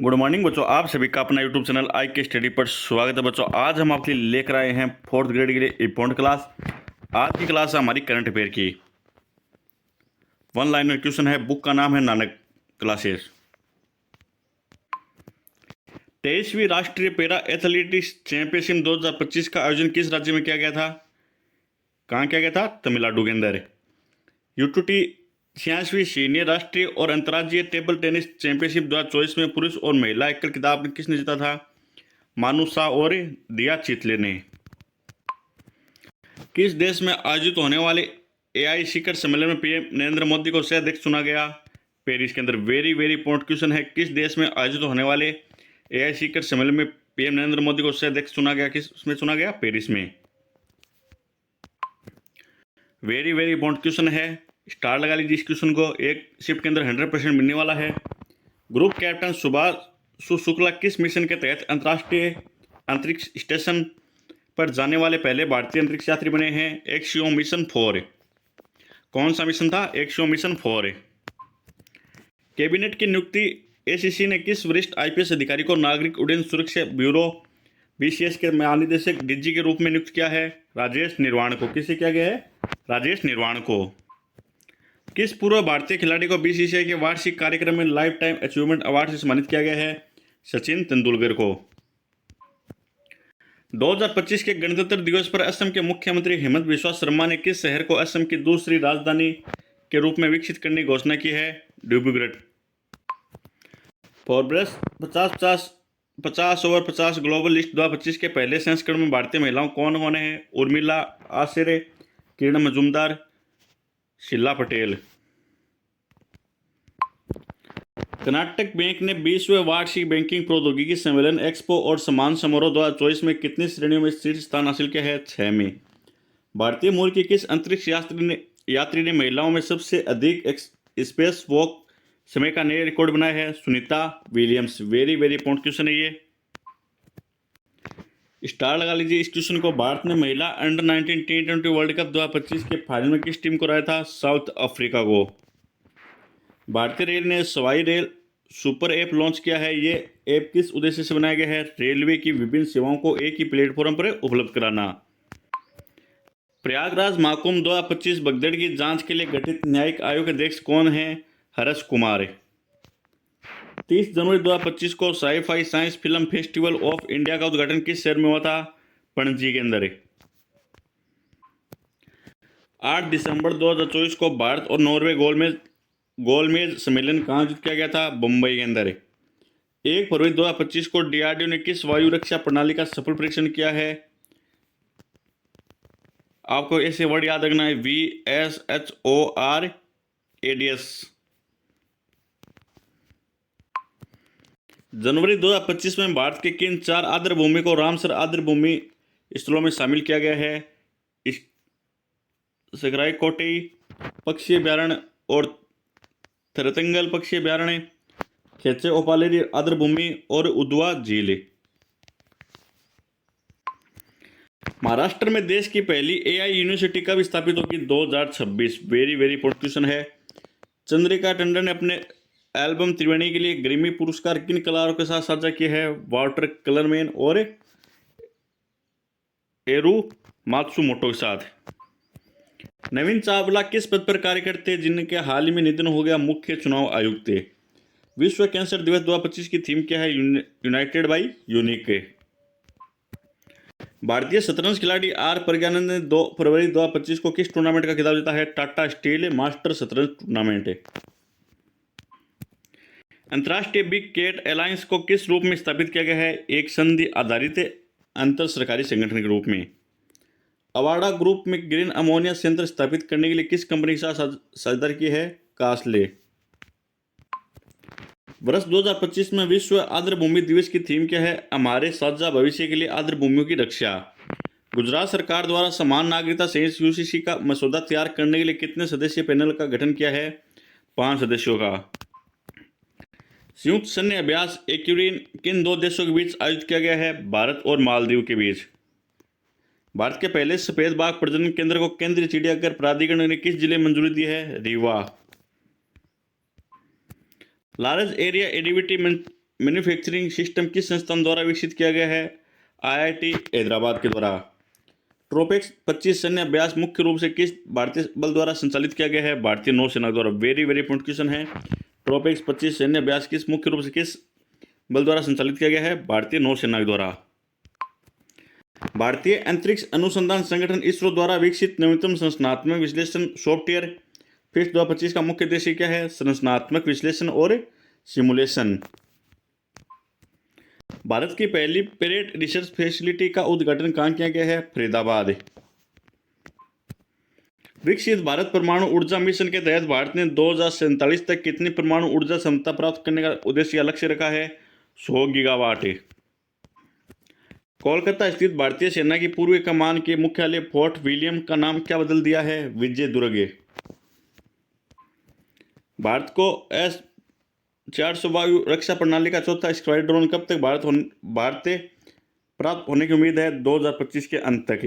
Good morning बच्चों, आप सभी का अपना यूट्यूब चैनल आई के स्टडी पर स्वागत है। बच्चों आज हम आपके लिए लेकर आए हैं फोर्थ ग्रेड के लिए इंपॉर्टेंट क्लास। आज की क्लास है हमारी करंट अफेयर की। वन लाइनर क्वेश्चन है। बुक का नाम है नानक क्लासेस। 23वीं राष्ट्रीय पैरा एथलेटिक्स चैंपियनशिप 2025 का आयोजन किस राज्य में किया गया था? कहाँ किया गया था? तमिलनाडु के अंदर। यूटीटी 86वीं सीनियर राष्ट्रीय और अंतर्राज्यीय टेबल टेनिस चैंपियनशिप 2024 में पुरुष और महिला एकल खिताब किसने जीता था? मानु शाह और दिया चितले ने। किस देश में आयोजित होने वाले एआई शिखर सम्मेलन में पीएम नरेंद्र मोदी को सह अध्यक्ष चुना गया? पेरिस के अंदर। वेरी वेरी इंपॉर्टेंट क्वेश्चन है। किस देश में आयोजित होने वाले एआई शिखर सम्मेलन में पीएम नरेंद्र मोदी को सह अध्यक्ष चुना गया? किस उसमें चुना गया? पेरिस में। वेरी वेरी इंपॉर्टेंट क्वेश्चन है। स्टार लगा लीजिए इस क्वेश्चन को। एक शिफ्ट के अंदर 100% मिलने वाला है। ग्रुप कैप्टन सुभाष शुक्ला किस मिशन के तहत अंतर्राष्ट्रीय अंतरिक्ष स्टेशन पर जाने वाले पहले भारतीय अंतरिक्ष यात्री बने हैं? एक्सियो मिशन 4। कौन सा मिशन था? एक्सियो मिशन 4। कैबिनेट की नियुक्ति एसीसी ने किस वरिष्ठ आईपीएस अधिकारी को नागरिक उड्डयन सुरक्षा ब्यूरो बीसीएस के महानिदेशक डीजी के रूप में नियुक्त किया है? राजेश निर्वाण को। किसे किया गया है? राजेश निर्वाण को। किस पूर्व भारतीय खिलाड़ी को बीसीसीआई के वार्षिक कार्यक्रम में लाइफ टाइम अचीवमेंट अवार्ड से सम्मानित किया गया है? सचिन तेंदुलकर को। 2025 के गणतंत्र दिवस पर असम के मुख्यमंत्री हेमंत बिस्वा शर्मा ने किस शहर को असम की दूसरी राजधानी के रूप में विकसित करने की घोषणा की है? Dibrugarh. Forbes 50 over 50 global list 2025 के पहले संस्करण में भारतीय महिलाओं कौन कौन है? उर्मिला आशरे, किरण मजूमदार, शीला पटेल। कर्नाटक बैंक ने 20वें वार्षिक बैंकिंग प्रौद्योगिकी सम्मेलन एक्सपो और सम्मान समारोह 2024 में कितनी श्रेणियों में शीर्ष स्थान हासिल किया है? 6 में। भारतीय मूल की किस अंतरिक्ष यात्री ने महिलाओं में सबसे अधिक स्पेस वॉक समय का नया रिकॉर्ड बनाया है? Sunita Williams. Very very important question है ये। स्टार लगा लीजिए इस क्वेश्चन को। भारत ने महिला अंडर 19 T20 वर्ल्ड कप 2025 के फाइनल में किस टीम को हराया था? साउथ अफ्रीका को। भारतीय रेल ने Sawai rail super app launch किया है। ये ऐप किस उद्देश्य से बनाया गया है? रेलवे की विभिन्न सेवाओं को एक ही प्लेटफॉर्म पर उपलब्ध कराना। प्रयागराज महाकुंभ 2025 भगदड़ की जांच के लिए गठित न्यायिक आयोग के अध्यक्ष कौन है? हर्ष कुमार। 30 जनवरी 2025 को sci-fi science film festival of India का उद्घाटन किस शहर में हुआ था? पणजी के अंदर। 8 दिसंबर 2024 को भारत और नॉर्वे गोलमेज सम्मेलन कहाँ आयोजित किया गया था? मुंबई के अंदर। 1 फरवरी 2025 को डीआरडीओ ने किस वायु रक्षा प्रणाली का सफल परीक्षण किया है? आपको ऐसे वर्ड याद रखना है, VSHORADS। जनवरी 2025 में भारत के किन 4 आर्द्रभूमि को रामसर आर्द्रभूमि स्थलों में शामिल किया गया है? सरायकोटे पक्षी अभ्यारण्य और थरतंगल पक्षी अभ्यारण्य, खेचे ओपालेरी आर्द्रभूमि और उद्वा झील। महाराष्ट्र में देश की पहली एआई यूनिवर्सिटी कब स्थापित होगी? 2026। वेरी वेरी इंपॉर्टेंट क्वेश्चन है। चंद्रिका टंडन ने अपने एल्बम त्रिवेणी के लिए ग्रैमी पुरस्कार किन कलाकारों के साथ साझा किए हैं? वाटर कलरमैन और एरू मात्सुमोटो के साथ। नवीन चावला किस पद पर कार्य करते हैं जिनके हाल ही में निधन हो गया? मुख्य चुनाव आयुक्त। विश्व कैंसर दिवस 2025 की थीम क्या है? United by unique. भारतीय शतरंज खिलाड़ी आर प्रज्ञानंद ने 2 फरवरी 2025 को किस टूर्नामेंट का खिताब जीता है? टाटा स्टील मास्टर शतरंज टूर्नामेंट। अंतर्राष्ट्रीय बिग कैट अलायंस को किस रूप में स्थापित किया गया है? एक संधि आधारित अंतर सरकारी संगठन के रूप में। अवाडा ग्रुप में ग्रीन अमोनिया संयंत्र स्थापित करने के लिए किस कंपनी के साथ साझेदारी की है? कास्ले। वर्ष 2025 में विश्व आर्द्रभूमि दिवस की थीम क्या है? हमारे साझा भविष्य के लिए आर्द्रभूमियों की रक्षा। गुजरात सरकार द्वारा समान नागरिकता संहिता यूसीसी का मसौदा तैयार करने के लिए कितने सदस्यीय पैनल का गठन किया है? 5 सदस्यों का। संयुक्त सैन्य अभ्यास एक्यूरिन किन 2 देशों के बीच आयोजित किया गया है? भारत और मालदीव के बीच। भारत के पहले सफेद बाघ प्रजनन केंद्र को केंद्रीय चिड़ियाघर प्राधिकरण ने किस जिले में मंजूरी दी है? Rewa. Large area additive manufacturing system किस संस्थान द्वारा विकसित किया गया है? IIT हैदराबाद के द्वारा। ट्रोपेक्स 25 सैन्य अभ्यास मुख्य रूप से किस भारतीय बल द्वारा संचालित किया गया है? भारतीय नौसेना द्वारा। वेरी वेरी इंपॉर्टेंट क्वेश्चन है। ट्रोपेक्स 25 सैन्य अभ्यास किस मुख्य रूप से किस बल द्वारा संचालित किया गया है? भारतीय नौसेना द्वारा। भारतीय अंतरिक्ष अनुसंधान संगठन इसरो द्वारा विकसित नवीनतम संरचनात्मक विश्लेषण सॉफ्टवेयर फिस्ट 2025 का मुख्य उद्देश्य क्या है? संरचनात्मक विश्लेषण और सिमुलेशन। भारत की पहली पेरेट रिसर्च फैसिलिटी का उद्घाटन कहाँ किया गया है? फरीदाबाद। विकसित भारत परमाणु ऊर्जा मिशन के तहत भारत ने 2047 तक कितनी परमाणु ऊर्जा क्षमता प्राप्त करने का उद्देश्य लक्ष्य रखा है? 100 गीगावाट। कोलकाता स्थित भारतीय सेना की पूर्वी कमान के मुख्यालय फोर्ट विलियम का नाम क्या बदल दिया है? विजय दुर्ग। भारत को S-400 वायु रक्षा प्रणाली का चौथा स्क्वाड्रन कब तक भारत प्राप्त होने की उम्मीद है? 2025 के अंत तक।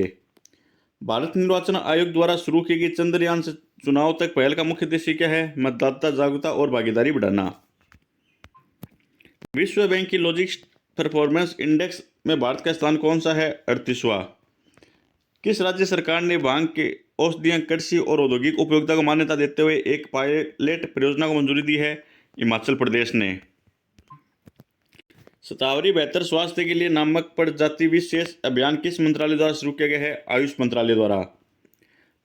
भारत निर्वाचन आयोग द्वारा शुरू की गई चंद्रयान से चुनाव तक पहल का मुख्य उद्देश्य क्या है? मतदाता जागरूकता और भागीदारी बढ़ाना। विश्व बैंक की लॉजिस्टिक्स परफॉर्मेंस इंडेक्स में भारत का स्थान कौन सा है? 38वां। किस राज्य सरकार ने भांग के औषधियां कृषि और औद्योगिक उपयोगिता को मान्यता देते हुए एक पायलट परियोजना को मंजूरी दी है? हिमाचल प्रदेश ने। शतावरी बेहतर स्वास्थ्य के लिए नामक प्रजाति विशेष अभियान किस मंत्रालय द्वारा शुरू किया गया है? आयुष मंत्रालय द्वारा।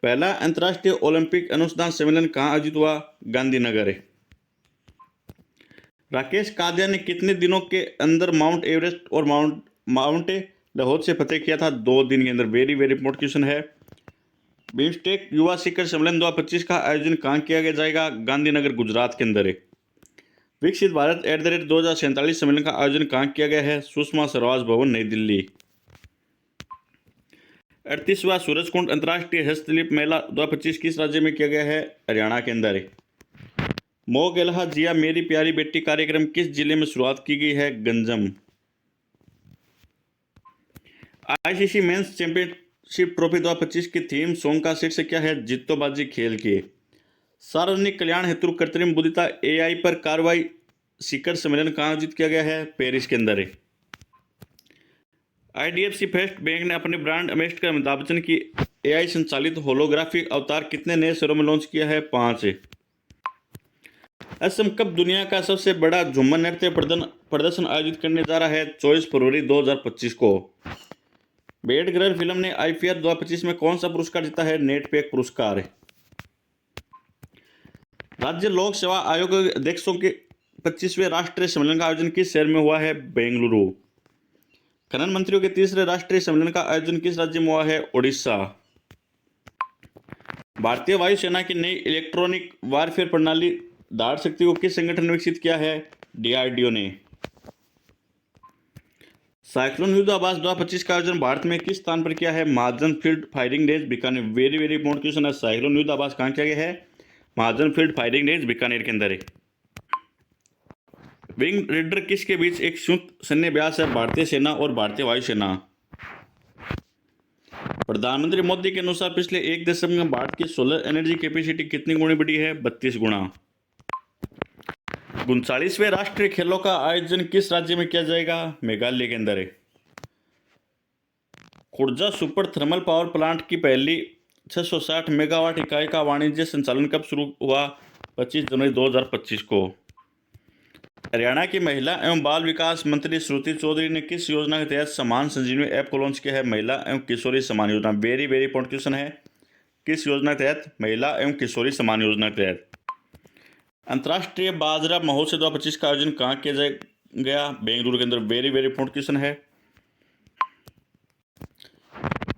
पहला अंतर्राष्ट्रीय ओलंपिक अनुसंधान सम्मेलन कहाँ आयोजित हुआ? गांधीनगर। राकेश कादिया ने कितने दिनों के अंदर माउंट एवरेस्ट और माउंट लाहौर से फतेह किया था? 2 दिन के अंदर। वेरी वेरी इंपॉर्टेंट क्वेश्चन है। बिम्स्टेक युवा शिखर सम्मेलन 2025 का आयोजन कहाँ किया जाएगा? गांधीनगर गुजरात के अंदर। विकसित भारत @2047 सम्मेलन का आयोजन कहाँ किया गया है? सुषमा स्वराज भवन नई दिल्ली। 38वां सूरजकुंड अंतर्राष्ट्रीय हस्तशिल्प मेला 2025 किस राज्य में किया गया है? हरियाणा के अंदर। मो गेल्हा जिया मेरी प्यारी बेटी कार्यक्रम किस जिले में शुरुआत की गई है? Ganjam. ICC men's championship trophy 2025 की थीम सॉन्ग का शीर्षक क्या है? जित्तोबाजी खेल के। सार्वजनिक कल्याण हेतु कृत्रिम बुद्धिमत्ता AI पर कार्रवाई शिखर सम्मेलन कहाँ आयोजित किया गया है? पेरिस के अंदर। IDFC फर्स्ट बैंक ने अपने ब्रांड एम्बेसडर अमिताभ बच्चन की AI संचालित होलोग्राफिक अवतार कितने नए शहरों में लॉन्च किया है? 5। असम कब दुनिया का सबसे बड़ा झूमर नृत्य प्रदर्शन आयोजित करने जा रहा है? 24 फरवरी 2025 को। बेड गर्ल फिल्म ने IFFI 2025 में कौन सा पुरस्कार जीता है? नेटपैक पुरस्कार। राज्य लोक सेवा आयोग के अध्यक्षों के 25वें राष्ट्रीय सम्मेलन का आयोजन किस शहर में हुआ है? बेंगलुरु। खनन मंत्रियों के तीसरे राष्ट्रीय सम्मेलन का आयोजन किस राज्य में हुआ है? ओडिशा। भारतीय वायुसेना की नई इलेक्ट्रॉनिक वारफेयर प्रणाली दाड़ शक्ति को किस संगठन ने विकसित किया है? DRDO ने। साइक्लोन युद्धाभास 2025 का आयोजन भारत में किस स्थान पर किया है? Mahajan field firing range Bikaner. Very very important question है। साइक्लोन युद्धाभास कहाँ किया गया है? Mahajan field firing range Bikaner के अंदर है। विंग रेडर किसके बीच एक संयुक्त सैन्य अभ्यास है? भारतीय सेना और भारतीय वायुसेना। प्रधानमंत्री मोदी के अनुसार पिछले 1 दशक में भारत की सोलर एनर्जी कैपेसिटी कितनी गुनी बढ़ी है? 32 गुना। 39वें राष्ट्रीय खेलों का आयोजन किस राज्य में किया जाएगा? मेघालय के अंदर है। Khurja super thermal power plant की पहली 660 मेगावाट इकाई का वाणिज्य संचालन कब शुरू हुआ? 25 जनवरी 2025 को। हरियाणा की महिला एवं बाल विकास मंत्री श्रुति चौधरी ने किस योजना के तहत समान संजीवनी ऐप को लॉन्च किया है? महिला एवं किशोरी समान योजना। वेरी वेरी इंपॉर्टेंट क्वेश्चन है। किस योजना के तहत? महिला एवं किशोरी समान योजना के तहत। अंतर्राष्ट्रीय बाजरा महोत्सव 2025 का आयोजन कहाँ किया गया? बेंगलुरु के अंदर। वेरी वेरी इंपॉर्टेंट क्वेश्चन है।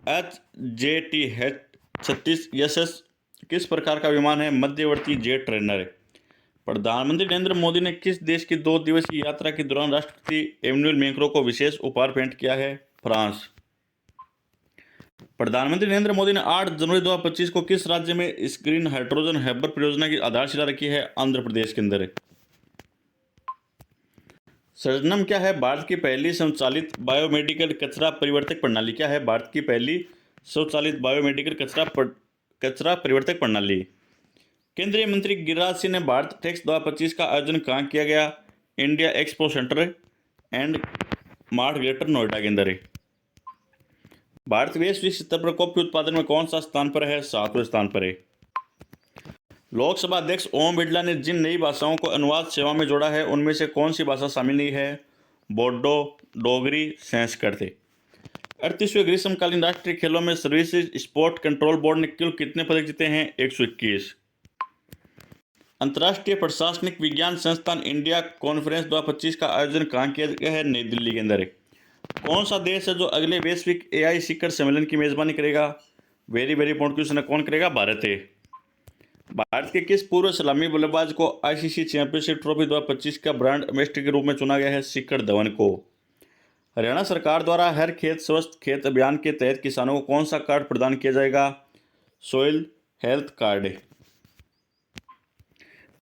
HJT-36SS किस प्रकार का विमान है? मध्यवर्ती जेट ट्रेनर। प्रधानमंत्री नरेंद्र मोदी ने किस देश की 2 दिवसीय यात्रा के दौरान राष्ट्रपति एमेन्युएल मैक्रों को विशेष उपहार भेंट किया है? फ्रांस। प्रधानमंत्री नरेंद्र मोदी ने 8 जनवरी 2025 को किस राज्य में ग्रीन हाइड्रोजन हब परियोजना की आधारशिला रखी है? आंध्र प्रदेश के अंदर। सर्जनम क्या है? भारत की पहली स्वचालित बायोमेडिकल कचरा परिवर्तक प्रणाली। क्या है? भारत की पहली स्वचालित बायोमेडिकल कचरा परिवर्तक प्रणाली। केंद्रीय मंत्री गिरिराज सिंह ने भारत टेक्स 2025 का आयोजन कहाँ किया गया? India expo centre and mart greater Noida के अंदर है। भारत वैश्विक स्तर पर कॉफी उत्पादन में कौन सा स्थान पर है? 7वें स्थान पर है। लोकसभा अध्यक्ष ओम बिरला ने जिन नई भाषाओं को अनुवाद सेवा में जोड़ा है उनमें से कौन सी भाषा शामिल नहीं है? बोडो, डोगरी, संस्कृत। 38वें ग्रीष्मकालीन राष्ट्रीय खेलों में सर्विसेज स्पोर्ट कंट्रोल बोर्ड ने कुल कितने पदक जीते हैं? 121। अंतर्राष्ट्रीय प्रशासनिक विज्ञान संस्थान इंडिया कॉन्फ्रेंस 2025 का आयोजन कहाँ किया गया है? नई दिल्ली के अंदर। कौन सा देश है जो अगले वैश्विक एआई शिखर सम्मेलन की मेजबानी करेगा? वेरी इंपॉर्टेंट क्वेश्चन है, कौन करेगा? भारत है। भारत के किस पूर्व सलामी बल्लेबाज को आईसीसी चैंपियनशिप ट्रॉफी 2025 का ब्रांड एम्बेसडर के रूप में चुना गया है? शिखर धवन को। हरियाणा सरकार द्वारा हर खेत स्वस्थ खेत अभियान के तहत किसानों को कौन सा कार्ड प्रदान किया जाएगा? Soil health card.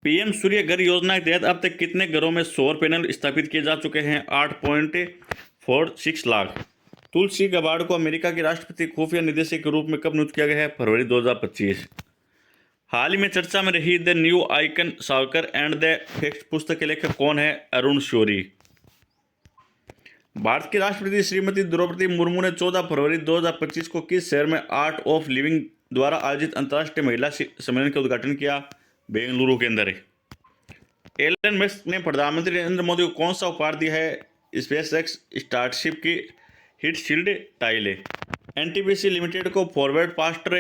पीएम सूर्य घर योजना के तहत अब तक कितने घरों में सौर पैनल स्थापित किए जा चुके हैं? 8.46 लाख। तुलसी गबार्ड को अमेरिका के राष्ट्रपति खुफिया निदेशक के रूप में कब नियुक्त किया गया है? फरवरी 2025। हाल ही में चर्चा में रही the new icon Savarkar and the fact पुस्तक के लेखक कौन है? अरुण शौरी। भारत के राष्ट्रपति श्रीमती द्रौपदी मुर्मू ने 14 फरवरी 2025 को किस शहर में आर्ट ऑफ लिविंग द्वारा आयोजित अंतर्राष्ट्रीय महिला सम्मेलन का उद्घाटन किया? बेंगलुरु के अंदर। एलन मस्क ने प्रधानमंत्री नरेंद्र मोदी को कौन सा उपहार दिया है? स्पेस एक्स स्टार्टशिप की heat shield tile. NTPC limited को फॉरवर्ड फास्टर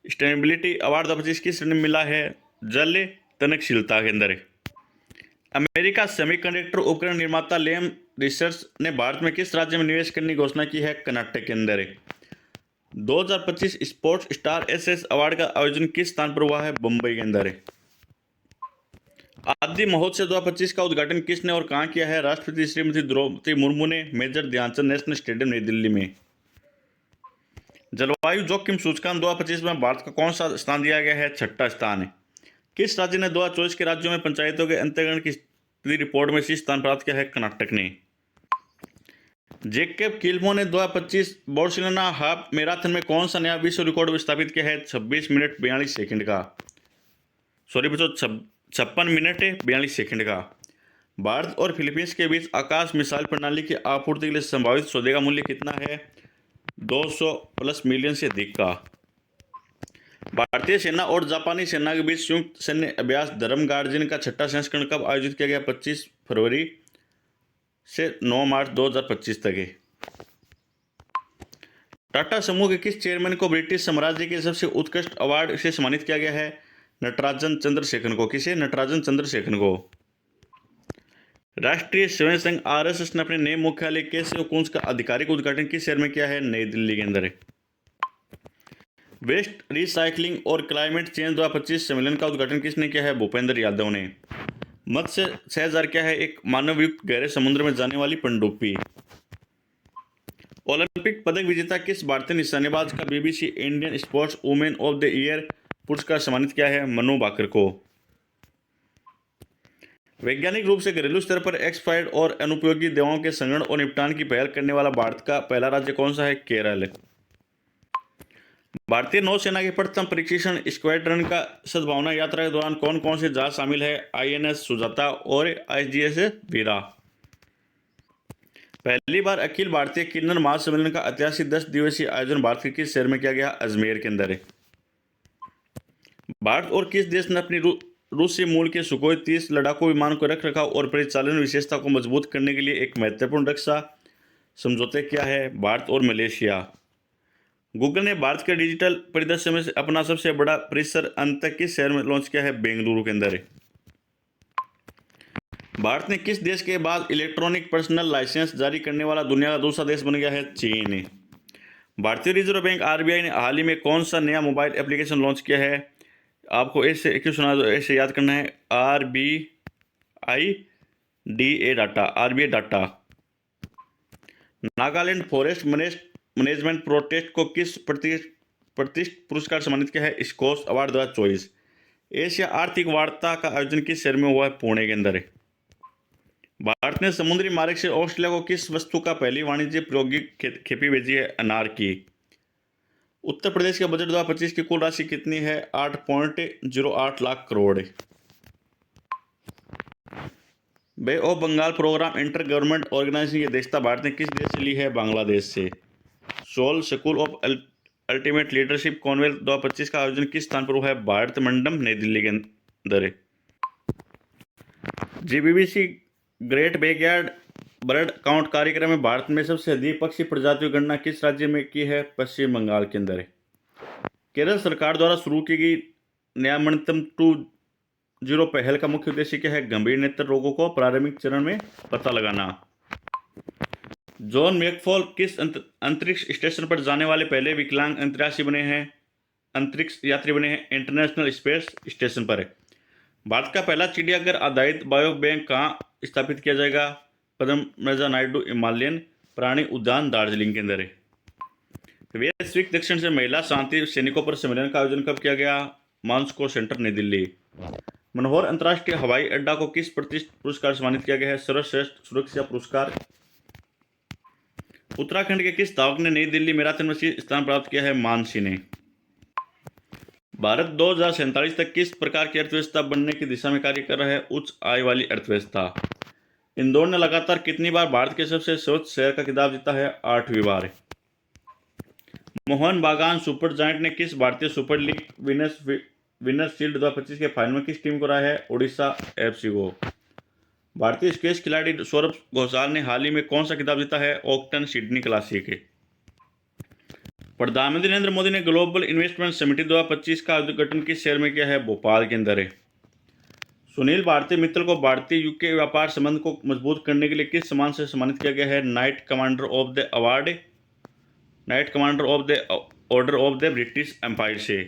सस्टेनेबिलिटी अवार्ड 2025 की श्रेणी में मिला है? जल तनकशीलता के अंदर। अमेरिका सेमीकंडक्टर उपकरण निर्माता लेम रिसर्च ने भारत में किस राज्य में निवेश करने की घोषणा की है? कर्नाटक के अंदर। 2025 स्पोर्ट्स स्टार एसएस अवार्ड का आयोजन किस स्थान पर हुआ है? मुंबई के अंदर। आदि महोत्सव 2025 का उद्घाटन किसने और कहां किया है? राष्ट्रपति श्रीमती द्रौपदी मुर्मू ने मेजर ध्यानचंद नेशनल स्टेडियम नई दिल्ली में। जलवायु जोखिम सूचकांक 2025 में भारत का कौन सा स्थान दिया गया है? 6ठा स्थान है। किस राज्य ने 2024 के राज्यों में पंचायतों के अंतर्गण की स्थिति रिपोर्ट में शीर्ष स्थान प्राप्त किया है? कर्नाटक ने। जेकब किल्मो ने 2025 बार्सिलोना हाफ मैराथन में कौन सा नया विश्व रिकॉर्ड स्थापित किया है? 26 मिनट 42 सेकंड का। सॉरी बच्चों, 56 मिनट 42 सेकंड का। भारत और फिलीपींस के बीच आकाश मिसाइल प्रणाली की आपूर्ति के लिए संभावित सौदे का मूल्य कितना है? 200+ मिलियन से अधिक का। भारतीय सेना और जापानी सेना के बीच संयुक्त सैन्य अभ्यास धर्म गार्जियन का 6ठा संस्करण कब आयोजित किया गया? 25 फरवरी से 9 मार्च 2025 तक है। टाटा समूह के किस चेयरमैन को ब्रिटिश साम्राज्य के सबसे उत्कृष्ट अवार्ड से सम्मानित किया गया है? नटराजन चंद्रशेखरन को। किसे? नटराजन चंद्रशेखरन को। राष्ट्रीय स्वयं संघ आरएसएस ने अपने नए मुख्यालय केशव कुंज का आधिकारिक उद्घाटन किस शहर में किया है? नई दिल्ली के अंदर। वेस्ट रिसाइकलिंग और क्लाइमेट चेंज 2025 सम्मेलन का उद्घाटन किसने किया है? भूपेंद्र यादव ने। मत्स्य शहजार क्या है? एक मानवयुक्त गहरे समुद्र में जाने वाली पनडुब्बी। ओलंपिक पदक विजेता किस भारतीय निशानेबाज का BBC Indian sports women of the year पुरस्कार सम्मानित किया है? मनु भाकर को। वैज्ञानिक रूप से घरेलू स्तर पर एक्सपायर्ड और अनुपयोगी दवाओं के संग्रहण और निपटान की पहल करने वाला भारत का पहला राज्य कौन सा है? केरल। भारतीय नौसेना के प्रथम परीक्षण स्क्वाड्रन का सद्भावना यात्रा के दौरान कौन कौन से जहाज शामिल है? आईएनएस सुजाता और आईजीएस वीरा। पहली बार अखिल भारतीय किन्नर महासम्मेलन का ऐतिहासिक 10 दिवसीय आयोजन भारत के किस शहर में किया गया? अजमेर के अंदर। भारत और किस देश ने अपनी रूसी मूल के सुखोई 30 लड़ाकू विमान को रख रखाव और परिचालन विशेषता को मजबूत करने के लिए एक महत्वपूर्ण रक्षा समझौते किया है? भारत और मलेशिया। गूगल ने भारत के डिजिटल परिदृश्य में अपना सबसे बड़ा परिसर अंत तक किस शहर में लॉन्च किया है? बेंगलुरु के अंदर। भारत ने किस देश के बाद इलेक्ट्रॉनिक पर्सनल लाइसेंस जारी करने वाला दुनिया का दूसरा देश बन गया है? चीन। भारतीय रिजर्व बैंक आरबीआई ने हाल ही में कौन सा नया मोबाइल एप्लीकेशन लॉन्च किया है? आपको ऐसे क्यों सुना, ऐसे याद करना है, RBI data, RBI data. Nagaland forest management protest को किस प्रतिष्ठित पुरस्कार सम्मानित किया है? स्कोच अवार्ड 2024। एशिया आर्थिक वार्ता का आयोजन किस शहर में हुआ है? पुणे के अंदर। भारत ने समुद्री मार्ग से ऑस्ट्रेलिया को किस वस्तु का पहली वाणिज्य प्रायोगिक खेपी भेजी है? अनार की। उत्तर प्रदेश के बजट 2025 की कुल राशि कितनी है? 8.08 lakh crore. Bay of Bengal programme inter government organisation की अध्यक्षता भारत ने किस देश से ली है? बांग्लादेश से। Soul school of ultimate leadership Commonwealth 2025 का आयोजन किस स्थान पर हुआ है? भारत मंडपम, नई दिल्ली के अंदर है। जीबीबीसी ग्रेट बैकयार्ड बर्ड काउंट कार्यक्रम में भारत में सबसे अधिक पक्षी प्रजातियों की गणना किस राज्य में की है? पश्चिम बंगाल के अंदर है। केरल सरकार द्वारा शुरू की गई न्यायमणितम 2.0 पहल का मुख्य उद्देश्य क्या है? गंभीर नेत्र रोगों को प्रारंभिक चरण में पता लगाना। जॉन मैकफॉल किस अंतरिक्ष स्टेशन पर जाने वाले पहले विकलांग अंतरिक्ष यात्री बने हैं? इंटरनेशनल स्पेस स्टेशन पर है। भारत का पहला चिड़ियाघर आधारित बायो बैंक कहाँ स्थापित किया जाएगा? पद्मजा नायडू हिमालयन प्राणी उद्यान, दार्जिलिंग के अंदर है। वैश्विक दक्षिण से महिला शांति सैनिकों पर सम्मेलन का आयोजन कब किया गया? मास्को सेंटर, नई दिल्ली। मनोहर अंतर्राष्ट्रीय हवाई अड्डा को किस प्रतिष्ठित पुरस्कार से सम्मानित किया गया है? सर्वश्रेष्ठ सुरक्षा पुरस्कार। उत्तराखंड के किस धावक ने नई दिल्ली मैराथन में स्थान प्राप्त किया है? मानसी ने। भारत 2047 तक किस प्रकार की अर्थव्यवस्था बनने की दिशा में कार्य कर रहा है? उच्च आय वाली अर्थव्यवस्था। इंदौर ने लगातार कितनी बार भारत के सबसे स्वच्छ शहर का खिताब जीता है? 8वीं बार। मोहन बागान सुपर जायंट ने किस भारतीय सुपर लीग विनर्स शील्ड 2025 के फाइनल में किस टीम को हराया है? ओडिशा एफसी को। भारतीय स्क्वैश खिलाड़ी सौरभ घोषाल ने हाल ही में कौन सा खिताब जीता है? ओक्टन सिडनी क्लासिक। प्रधानमंत्री नरेंद्र मोदी ने ग्लोबल इन्वेस्टमेंट समिट 2025 का उद्घाटन किस शहर में किया है? भोपाल के अंदर है। सुनील भारती मित्तल को भारतीय यूके व्यापार संबंध को मजबूत करने के लिए किस सम्मान से सम्मानित किया गया है? Knight Commander of the Order of the British Empire से।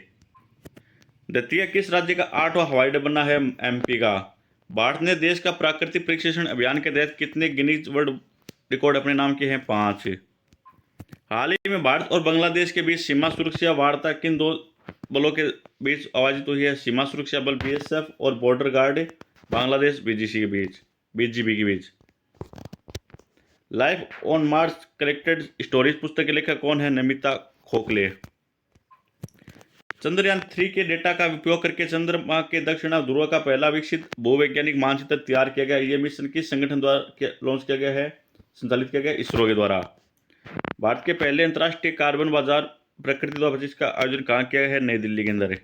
दतिया किस राज्य का 8वां हवाई अड्डा बना है? एमपी का। भारत ने देश का प्राकृतिक परीक्षण अभियान के तहत कितने गिनीज वर्ल्ड रिकॉर्ड अपने नाम किए हैं? 5। हाल ही में भारत और बांग्लादेश के बीच सीमा सुरक्षा वार्ता किन दो बलों के बीच आयोजित हुई है? सीमा सुरक्षा बल बीएसएफ और बॉर्डर गार्ड बांग्लादेश बीजीबी के बीच। Life on Mars collected stories पुस्तक के लेखक कौन है? नमिता खोखले। चंद्रयान 3 के डेटा का उपयोग करके चंद्रमा के दक्षिण ध्रुव का पहला विकसित भूवैज्ञानिक मानचित्र तैयार किया गया। यह मिशन किस संगठन द्वारा लॉन्च किया गया है? संचालित किया गया इसरो के द्वारा। भारत के पहले अंतर्राष्ट्रीय कार्बन बाजार प्रकृति 2025 का आयोजन कहाँ किया है? नई दिल्ली के अंदर है।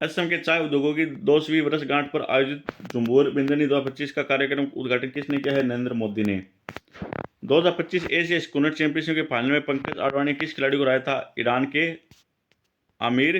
असम के चाय उद्योगों की 2वीं वर्षगांठ पर आयोजित जुम्बूर बिंदनी 2025 का कार्यक्रम उद्घाटन किसने किया है? नरेंद्र मोदी ने। 2025 एशिया स्कूनर चैंपियनशिप के फाइनल में पंकज आडवाणी किस खिलाड़ी को हराया था? ईरान के आमिर